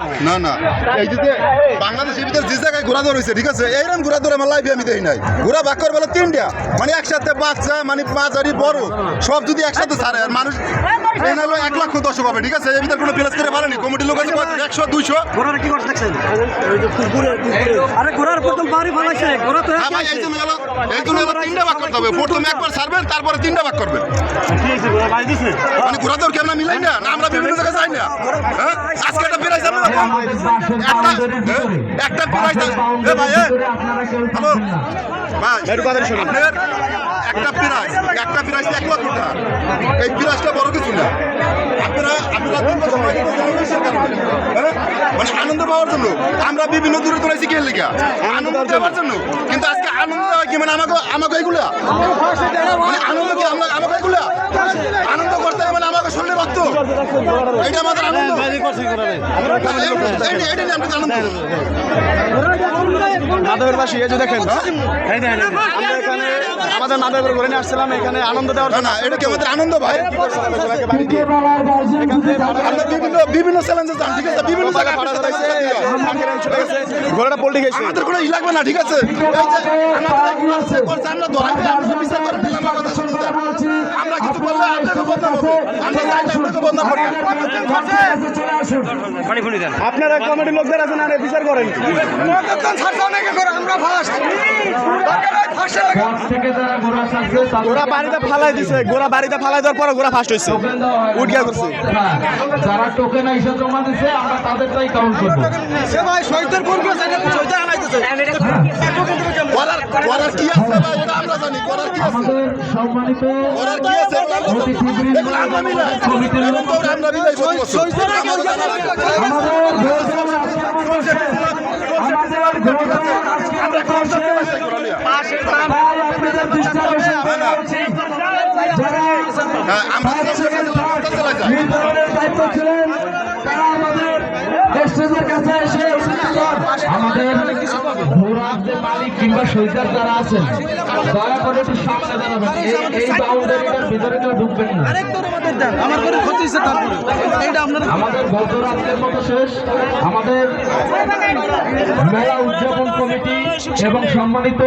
না না এই যে বাংলাদেশের ভিতরে যে জায়গায় ঘোরা ধরেছে ঠিক আছে এইরকম ঘোরা ধরে আমার লাইফে আমি দেখি নাই ঘোরা ভাগ করে বলে তিনটা মানে একসাথে বাচ্চা মানে মাঝারি বড় সব যদি একসাথে ছাড়ে আর মানুষ হলো 1 লাখ দর্শক হবে ঠিক আছে এর ভিতরে কোনো প্লেস করে পারেনি কমিটির লোক আছে 100 200 ঘোড়ার কি করতে দেখছেন আরে ঘোড়ার প্রথম বাড়ি বানাইছে ঘোড়া তো ভাই এই জন্য তিনটা ভাগ করতে হবে প্রথমে একবার ছাড়বেন তারপরে তিনটা ভাগ করবেন কি হইছে ঘোড়া বাড়ি দিছে মানে ঘোরা দর কেমন মিলাই না আমরা বিভিন্ন জায়গায় যাই না হ্যাঁ আজকে একটা প্রাইজ হবে একটা প্রাইজ এ ভাই হ্যালো ভাই আপনার একটা প্রাইজ 1 লক্ষ টাকা এই প্রাইজটা বড় কিছু না আপনারা 3 বছর মানে আনন্দ পাওয়ার জন্য আমরা বিভিন্ন দূরে দূরাইছি কে লিখা আনন্দ দেওয়ার জন্য কিন্তু আজকে আনন্দ দেওয়া কি মানে আমাকে এইগুলা মানে আনন্দ কি আমরা আমাকে এইগুলা আনন্দ করতে মানে আমাকে শরীরে রক্ত এইটা আমাদের আনন্দ এইটা নিয়ে আমরা আনন্দ মাধবেরবাসী এই যে দেখেন আমরা এখানে আমাদের মাধবের ঘুরে নিয়ে আসছিলাম এখানে আনন্দ দেওয়ার না এটা কি আমাদের আনন্দ ভাই আমরা বিভিন্ন চ্যালেঞ্জে যান ঠিক আছে বিভিন্ন জায়গায় ঘোড়াটা পল্টি গেছে আমাদের কোনো ই লাগবে না ঠিক আছে আমরা ধরাই বিচার করে দিলাম কথা শুনতে আমরা কিছু বললে আপনাকে বদনাম হবে আমরা চাই না আপনাকে বদনাম করি আপনারা কমিটির লোকদের আছেন আর বিচার করেন গোড়া বাড়িতে ফালাই দিছে গোড়া বাড়িতে ফালাই দেওয়ার পরে গোড়া ফার্স্ট হয়েছে উঠিয়া করছে যারা টোকেন এসে জমা দিছে আমরা তাদেরটাই কাউন্ট করবো করার কি আছে ভাই এটা আমরা জানি করার কি আছে আমাদের সম্মানিত করার কি আছে এগুলো আমরা মিলাই কমিটির লোক আমরা মিলাই আমাদের ঘোড়ার যে মালিক কিংবা সৈদার যারা আছেন দয়া করে একটু সামনে দাঁড়াবেন এই বাউন্ডারিটার ভিতরে কেউ ঢুকবেন না আমাদের গত রাতের মতো শেষ আমাদের মেলা উদযাপন কমিটি এবং সম্মানিত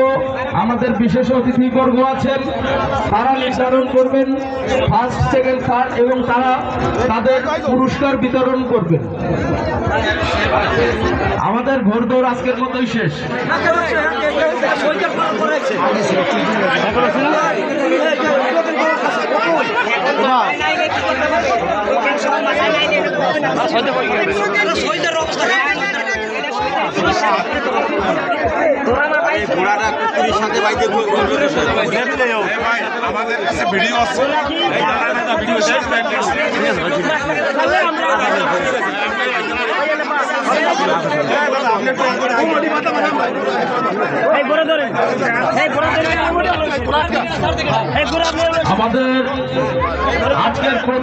আমাদের বিশেষ অতিথিবর্গ আছেন তারা নির্ধারণ করবেন ফার্স্ট সেকেন্ড থার্ড এবং তারা তাদের পুরস্কার বিতরণ করবেন আমাদের ঘোড়দৌড় আজকের মতোই শেষ আমাদের কাছে ভিডিও আছে আমাদের আজকের